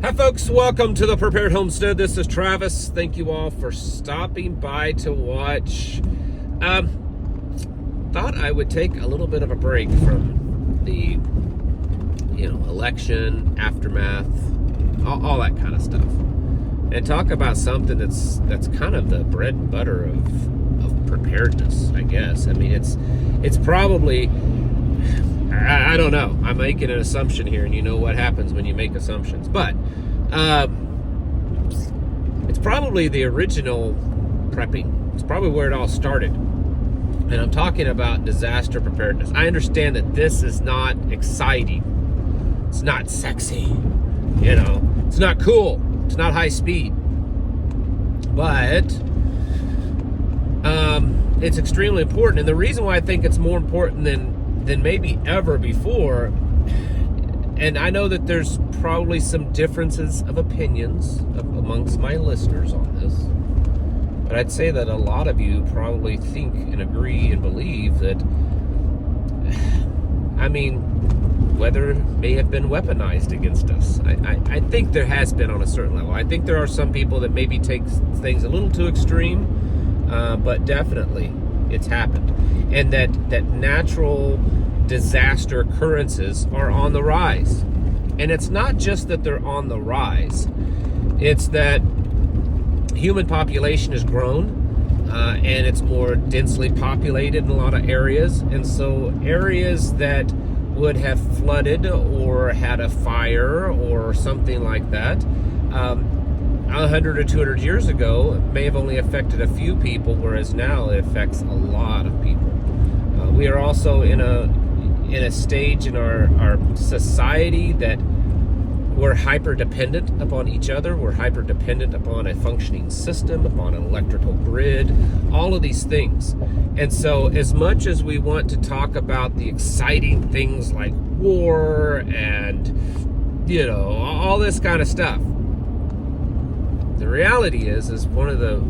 Hi folks, welcome to the Prepared Homestead. This is Travis. Thank you all for stopping by to watch. Thought I would take a little bit of a break from the, election, aftermath, all that kind of stuff, and talk about something that's kind of the bread and butter of preparedness, I guess. I mean, it's probably, I don't know. I'm making an assumption here, and you know what happens when you make assumptions. But it's probably the original prepping. It's probably where it all started. And I'm talking about disaster preparedness. I understand that this is not exciting. It's not sexy. It's not cool. It's not high speed. But it's extremely important. And the reason why I think it's more important than maybe ever before, and I know that there's probably some differences of opinions amongst my listeners on this, but I'd say that a lot of you probably think and agree and believe that, weather may have been weaponized against us. I think there has been on a certain level. I think there are some people that maybe take things a little too extreme, but definitely it's happened. And that natural disaster occurrences are on the rise. And it's not just that they're on the rise. It's that human population has grown, and it's more densely populated in a lot of areas. And so areas that would have flooded or had a fire or something like that 100 or 200 years ago may have only affected a few people, whereas now it affects a lot of people. We are also in a stage in our society that we're hyper dependent upon each other. We're hyper dependent upon a functioning system, upon an electrical grid, all of these things. And so as much as we want to talk about the exciting things like war and, all this kind of stuff, the reality is one of the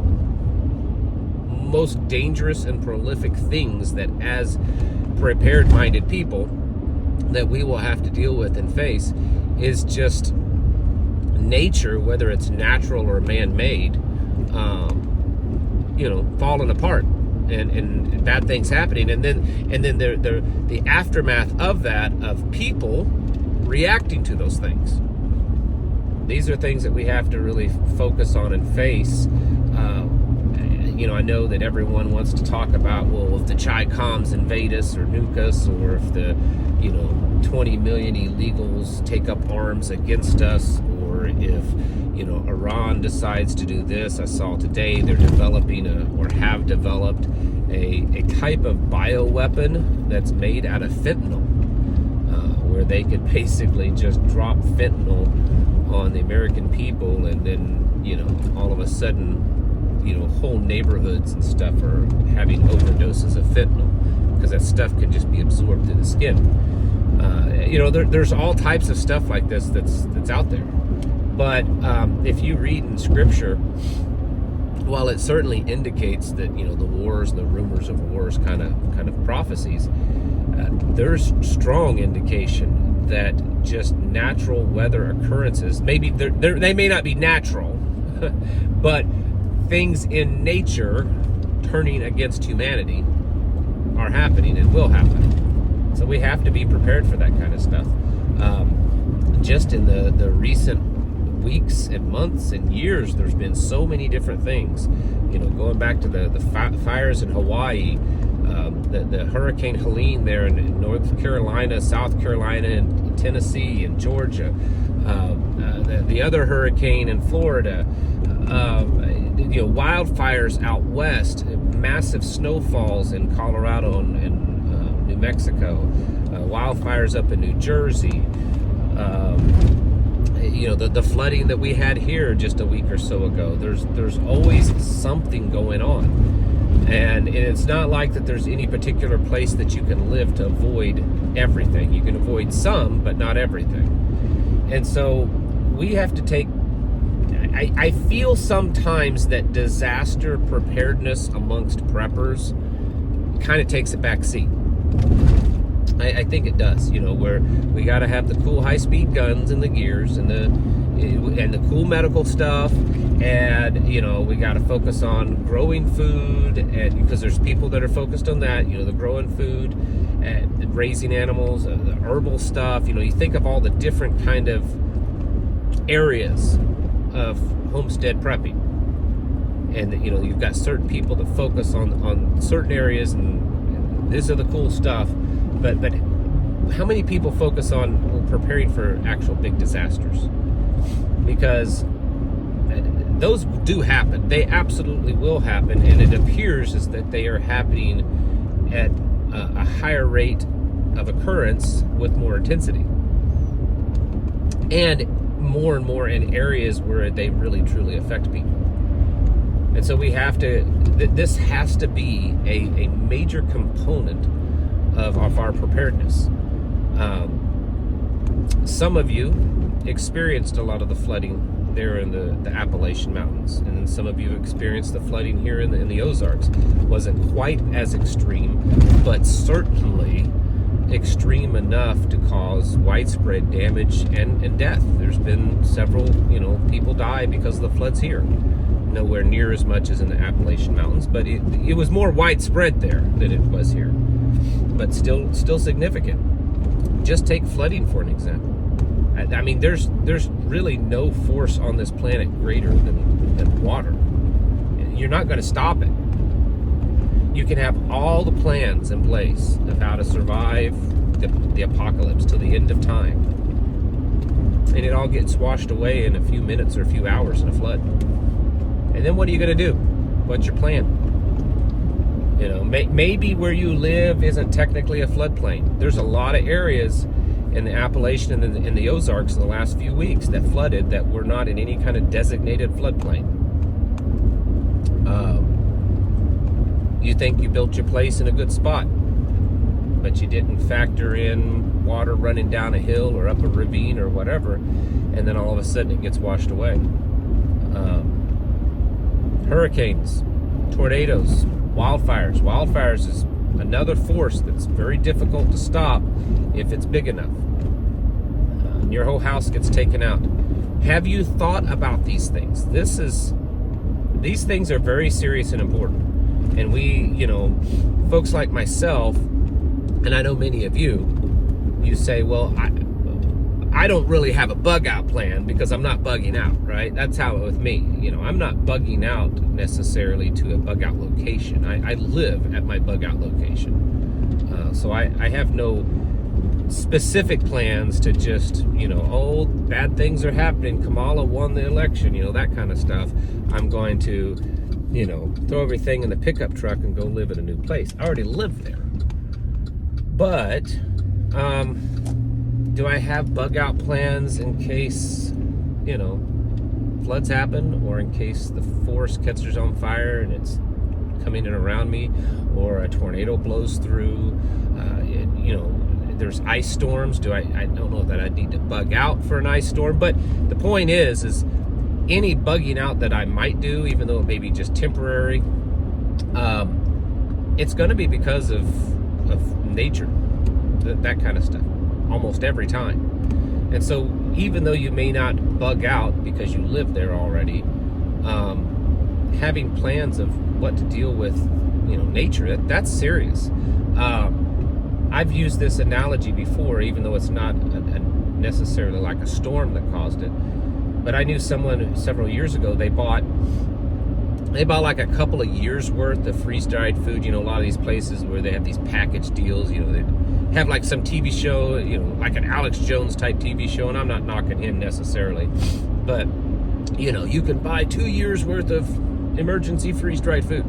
most dangerous and prolific things that as prepared-minded people that we will have to deal with and face is just nature, whether it's natural or man-made, falling apart and bad things happening, and then the aftermath of that, of people reacting to those things. These are things that we have to really focus on and face. I know that everyone wants to talk about, well, if the Chi-Coms invade us or nuke us, or if the 20 million illegals take up arms against us, or if Iran decides to do this. I saw today they're developing or have developed a type of bioweapon that's made out of fentanyl, where they could basically just drop fentanyl on the American people, and then all of a sudden whole neighborhoods and stuff are having overdoses of fentanyl, because that stuff can just be absorbed through the skin. There's all types of stuff like this that's out there. But if you read in Scripture, while it certainly indicates that the wars and the rumors of wars kind of prophecies, there's strong indication that just natural weather occurrences, maybe they may not be natural, but things in nature turning against humanity are happening and will happen. So we have to be prepared for that kind of stuff. Just in the recent weeks and months and years, there's been so many different things. Going back to the fires in Hawaii, the Hurricane Helene there in North Carolina, South Carolina, and Tennessee and Georgia, the other hurricane in Florida, wildfires out west, massive snowfalls in Colorado and New Mexico, wildfires up in New Jersey, the flooding that we had here just a week or so ago. There's always something going on, and it's not like that there's any particular place that you can live to avoid everything. You can avoid some, but not everything. And so we have to take, I feel sometimes that disaster preparedness amongst preppers kind of takes a back seat. I think it does, where we got to have the cool high-speed guns and the gears and the and the cool medical stuff, and we got to focus on growing food, and because there's people that are focused on that, the growing food and raising animals, the herbal stuff. You think of all the different kind of areas of homestead prepping, and you've got certain people that focus on certain areas, and these are the cool stuff, but how many people focus on preparing for actual big disasters? Because those do happen. They absolutely will happen, and it appears is that they are happening at a higher rate of occurrence with more intensity, and more in areas where they really truly affect people. And so we have to, this has to be a major component of our preparedness. Some of you experienced a lot of the flooding there in the Appalachian Mountains, and then some of you experienced the flooding here in the Ozarks. Wasn't quite as extreme, but certainly extreme enough to cause widespread damage and death. There's been several, people die because of the floods here. Nowhere near as much as in the Appalachian Mountains, but it was more widespread there than it was here. But still significant. Just take flooding for an example. I mean, there's really no force on this planet greater than water. You're not going to stop it. You can have all the plans in place of how to survive the apocalypse till the end of time, and it all gets washed away in a few minutes or a few hours in a flood. And then what are you going to do? What's your plan? Maybe where you live isn't technically a floodplain. There's a lot of areas in the Appalachian and in the Ozarks in the last few weeks that flooded that were not in any kind of designated floodplain. You think you built your place in a good spot, but you didn't factor in water running down a hill or up a ravine or whatever, and then all of a sudden it gets washed away. Hurricanes, tornadoes, wildfires. Wildfires is another force that's very difficult to stop if it's big enough. Your whole house gets taken out. Have you thought about these things? These things are very serious and important. And we, folks like myself, and I know many of you say, well, I don't really have a bug out plan because I'm not bugging out, right? That's how with me. I'm not bugging out necessarily to a bug out location. I live at my bug out location. So I have no specific plans to just, bad things are happening. Kamala won the election, that kind of stuff. I'm going to, throw everything in the pickup truck and go live in a new place. I already live there. But, do I have bug out plans in case, floods happen, or in case the forest catches on fire and it's coming in around me, or a tornado blows through, there's ice storms. I don't know that I need to bug out for an ice storm, but the point is any bugging out that I might do, even though it may be just temporary, it's going to be because of nature, that kind of stuff, almost every time. And so even though you may not bug out because you live there already, having plans of what to deal with, nature, that's serious. I've used this analogy before, even though it's not necessarily like a storm that caused it. But I knew someone several years ago, they bought like a couple of years worth of freeze-dried food. A lot of these places where they have these package deals, they have like some TV show, like an Alex Jones type TV show, and I'm not knocking him necessarily, but you can buy 2 years worth of emergency freeze-dried food.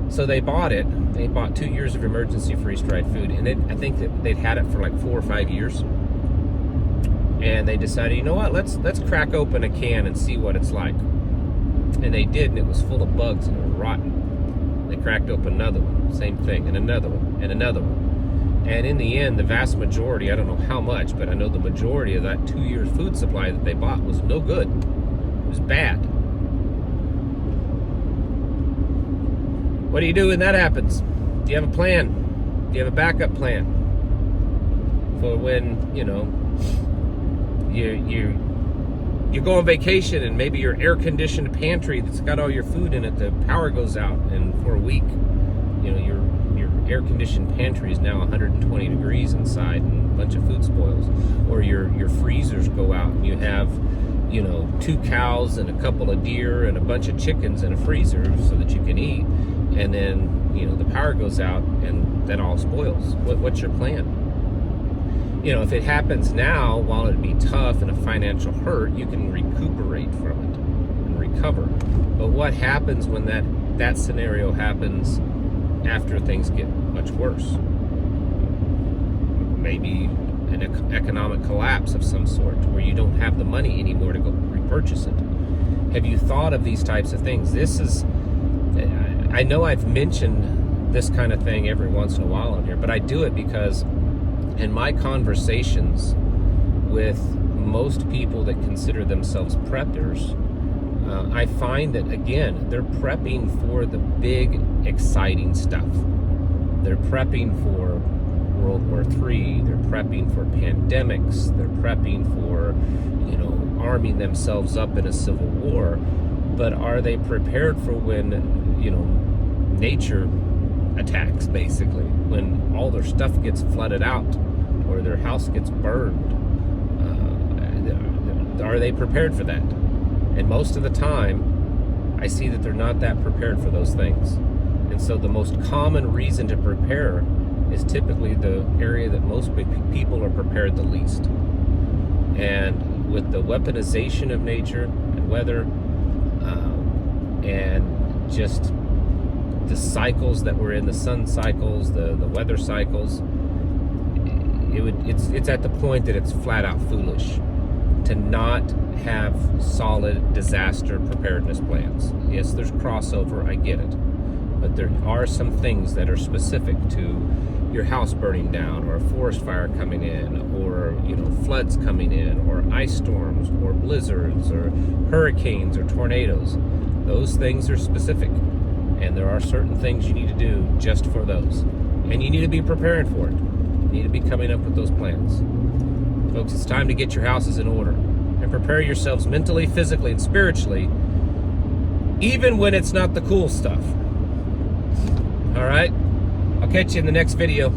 So they bought it. They bought 2 years of emergency freeze-dried food, and I think that they'd had it for like 4 or 5 years. And they decided, let's crack open a can and see what it's like. And they did, and it was full of bugs and it was rotten. They cracked open another one, same thing, and another one, and another one. And in the end, the vast majority, I don't know how much, but I know the majority of that 2 years food supply that they bought was no good. It was bad. What do you do when that happens? Do you have a plan? Do you have a backup plan for when, You go on vacation and maybe your air-conditioned pantry that's got all your food in it, the power goes out, and for a week, you know, your air-conditioned pantry is now 120 degrees inside, and a bunch of food spoils. Or your freezers go out, and you have, you know, 2 cows and a couple of deer and a bunch of chickens in a freezer so that you can eat, and then, you know, the power goes out and that all spoils. What's your plan? You know, if it happens now, while it'd be tough and a financial hurt, you can recuperate from it and recover. But what happens when that scenario happens after things get much worse? Maybe an economic collapse of some sort, where you don't have the money anymore to go repurchase it. Have you thought of these types of things? I know I've mentioned this kind of thing every once in a while on here, but I do it because in my conversations with most people that consider themselves preppers, I find that, again, they're prepping for the big, exciting stuff. They're prepping for World War III, they're prepping for pandemics, they're prepping for, you know, arming themselves up in a civil war. But are they prepared for when, you know, nature attacks, basically, when all their stuff gets flooded out or their house gets burned? Are they prepared for that? And most of the time, I see that they're not that prepared for those things. And so the most common reason to prepare is typically the area that most people are prepared the least. And with the weaponization of nature and weather, and just the cycles that we're in, the sun cycles, the weather cycles, it's at the point that it's flat out foolish to not have solid disaster preparedness plans. Yes, there's crossover, I get it, but there are some things that are specific to your house burning down, or a forest fire coming in, or, you know, floods coming in, or ice storms, or blizzards, or hurricanes, or tornadoes. Those things are specific, and there are certain things you need to do just for those, and you need to be preparing for it. You need to be coming up with those plans. Folks, it's time to get your houses in order and prepare yourselves mentally, physically, and spiritually, even when it's not the cool stuff. All right? I'll catch you in the next video.